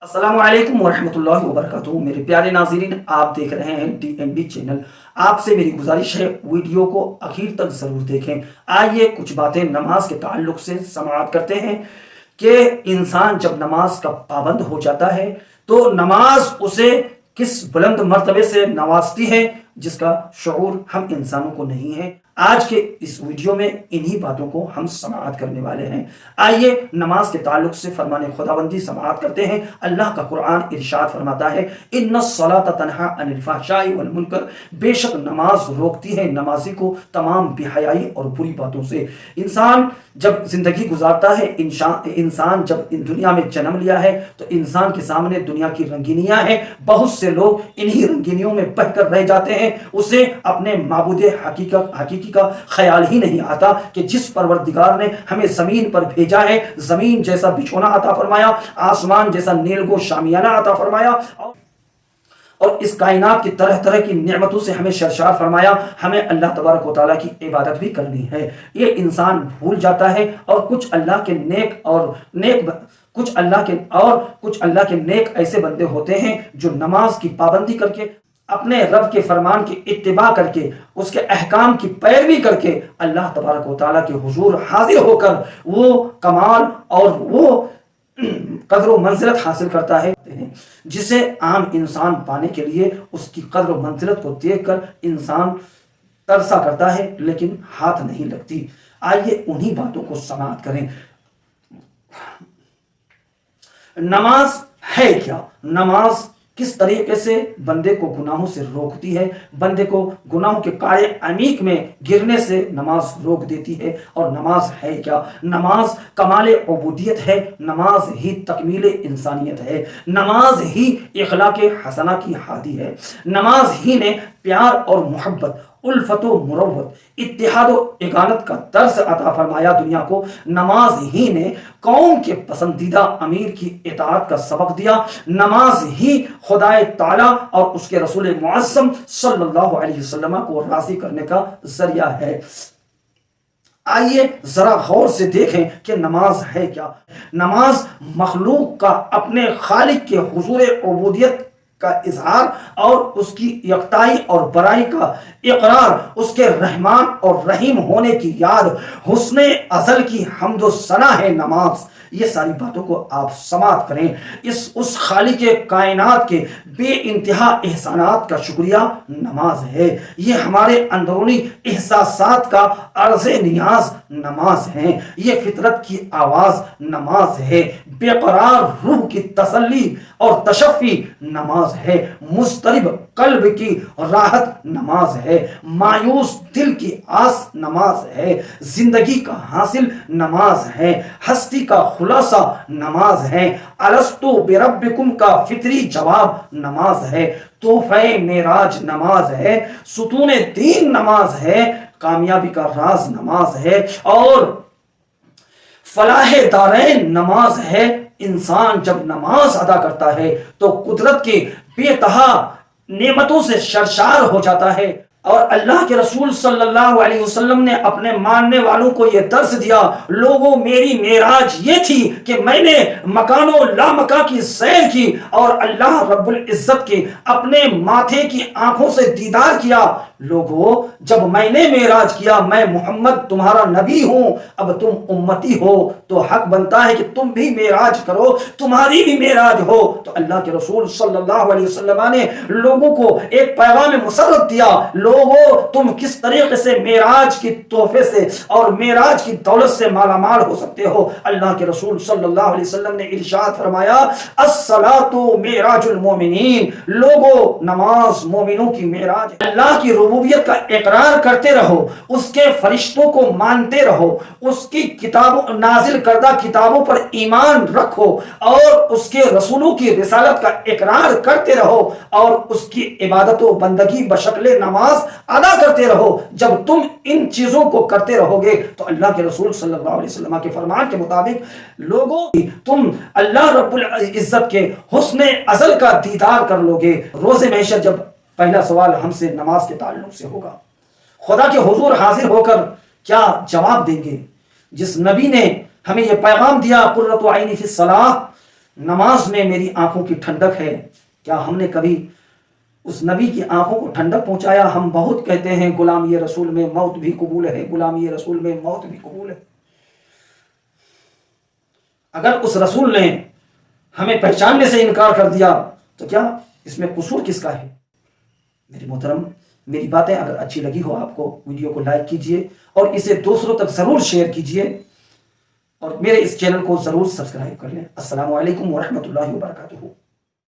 السلام علیکم ورحمۃ اللہ وبرکاتہ۔ میرے پیارے ناظرین، آپ دیکھ رہے ہیں ڈی این ڈی چینل۔ آپ سے میری گزارش ہے ویڈیو کو آخر تک ضرور دیکھیں۔ آئیے کچھ باتیں نماز کے تعلق سے سماعت کرتے ہیں کہ انسان جب نماز کا پابند ہو جاتا ہے تو نماز اسے کس بلند مرتبے سے نوازتی ہے جس کا شعور ہم انسانوں کو نہیں ہے۔ آج کے اس ویڈیو میں انہی باتوں کو ہم سماعت کرنے والے ہیں۔ آئیے نماز کے تعلق سے فرمان خداوندی سماعت کرتے ہیں۔ اللہ کا قرآن ارشاد فرماتا ہے ان الصلاۃ تنہی عن الفحشاء والمنکر، بے شک نماز روکتی ہے نمازی کو تمام بے حیائی اور بری باتوں سے۔ انسان جب زندگی گزارتا ہے، انسان جب دنیا میں جنم لیا ہے تو انسان کے سامنے دنیا کی رنگینیاں ہیں۔ بہت سے لوگ انہی رنگینیوں میں بہہ کر رہ جاتے ہیں، اسے اپنے معبود حقیقی کا خیال ہی نہیں آتا کہ جس پروردگار نے ہمیں زمین پر بھیجا ہے، زمین جیسا بچھونا عطا فرمایا، آسمان جیسا نیلگو شامیانہ عطا فرمایا، اور اس کائنات کی طرح طرح کی نعمتوں سے ہمیں سرشار فرمایا، ہمیں اللہ تبارک و تعالیٰ کی عبادت بھی کرنی ہے۔ یہ انسان بھول جاتا ہے، اور کچھ اللہ کے نیک ایسے بندے ہوتے ہیں جو نماز کی پابندی کر کے، اپنے رب کے فرمان کی اتباع کر کے، اس کے احکام کی پیروی کر کے اللہ تبارک و تعالیٰ کے حضور حاضر ہو کر وہ کمال اور وہ قدر و منزلت حاصل کرتا ہے جسے عام انسان پانے کے لیے اس کی قدر و منزلت کو دیکھ کر انسان ترسا کرتا ہے لیکن ہاتھ نہیں لگتی۔ آئیے انہی باتوں کو سماعت کریں۔ نماز ہے کیا؟ نماز کس طریقے سے بندے کو گناہوں سے روکتی ہے، بندے کو گناہوں کے کاڑے عمیق میں گرنے سے نماز روک دیتی ہے، اور نماز ہے کیا؟ نماز کمال عبودیت ہے، نماز ہی تکمیل انسانیت ہے، نماز ہی اخلاق حسنہ کی ہادی ہے، نماز ہی نے پیار اور محبت، الفت و مروت، اتحاد و اکانت کا درس عطا فرمایا دنیا کو، نماز ہی نے قوم کے پسندیدہ امیر کی اطاعت کا سبق دیا، نماز ہی خدائے تعالیٰ اور اس کے رسول معظم صلی اللہ علیہ وسلم کو راضی کرنے کا ذریعہ ہے۔ آئیے ذرا غور سے دیکھیں کہ نماز ہے کیا۔ نماز مخلوق کا اپنے خالق کے حضور عبودیت کا اظہار اور اس کی یکتائی اور برائی کا اقرار، اس کے رحمان اور رحیم ہونے کی یاد، حسن ازل کی حمد و ثنا ہے نماز۔ یہ ساری باتوں کو آپ سماعت کریں۔ اس خالق کائنات کے بے انتہا احسانات کا شکریہ نماز ہے۔ یہ ہمارے اندرونی احساسات کا عرض نیاز نماز ہے، یہ فطرت کی آواز نماز ہے، بے قرار روح کی تسلی اور تشفی نماز ہے، مضطرب قلب کی راحت نماز ہے، مایوس دل کی آس نماز ہے، زندگی کا حاصل نماز ہے، ہستی کا خلاصہ نماز ہے، الستو بربکم کا فطری جواب نماز ہے، تحفہ معراج نماز ہے، ستون دین نماز ہے، کامیابی کا راز نماز ہے، اور فلاح دارین نماز ہے۔ انسان جب نماز ادا کرتا ہے تو قدرت کی بے تہا نعمتوں سے سرشار ہو جاتا ہے، اور اللہ کے رسول صلی اللہ علیہ وسلم نے اپنے ماننے والوں کو یہ درس دیا، لوگوں میری معراج یہ تھی کہ میں نے مکان و لامکان کی سیر کی اور اللہ رب العزت کے اپنے ماتھے کی آنکھوں سے دیدار کیا۔ لوگوں جب میں نے معراج کیا، میں محمد تمہارا نبی ہوں، اب تم امتی ہو تو حق بنتا ہے کہ تم بھی معراج کرو، تمہاری بھی معراج ہو۔ تو اللہ کے رسول صلی اللہ علیہ وسلم نے لوگوں کو ایک پیغام مسرت دیا، لوگوں تم کس طریقے سے معراج کی تحفے سے اور معراج کی دولت سے مالا مال ہو سکتے ہو۔ اللہ کے رسول صلی اللہ علیہ وسلم نے ارشاد فرمایا الصلاۃ معراج المومنین، لوگوں نماز مومنوں کی معراج۔ اللہ کی ربوبیت کا اقرار کرتے رہو، اس کے فرشتوں کو مانتے رہو، اس کی کتابوں نازل کردہ کتابوں پر ایمان رکھو، اور اس کے رسولوں کی رسالت کا اقرار کرتے رہو، اور اس کی عبادت و بندگی بشکل نماز ادا کرتے رہو۔ جب تم ان چیزوں کو کرتے رہو گے تو اللہ کے رسول صلی اللہ علیہ وسلم کے فرمان کے مطابق لوگوں تم اللہ رب العزت کے حسن ازل کا دیدار کر لو گے۔ روز محشر جب پہلا سوال ہم سے نماز کے تعلق سے ہوگا، خدا کے حضور حاضر ہو کر کیا جواب دیں گے؟ جس نبی نے ہمیں یہ پیغام دیا قرۃ عینی فی الصلاۃ، نماز میں میری آنکھوں کی ٹھنڈک ہے. کیا ہم نے کبھی اس نبی کی آنکھوں کو ٹھنڈک پہنچایا؟ ہم بہت کہتے ہیں غلامی رسول میں موت بھی قبول ہے، غلامی رسول میں موت بھی قبول ہے. اگر اس رسول نے ہمیں پہچاننے سے انکار کر دیا تو کیا اس میں قصور کس کا ہے؟ میری محترم، میری باتیں اگر اچھی لگی ہو آپ کو، ویڈیو کو لائک کیجئے اور اسے دوسروں تک ضرور شیئر کیجئے اور میرے اس چینل کو ضرور سبسکرائب کر لیں. السلام علیکم ورحمۃ اللہ وبرکاتہ.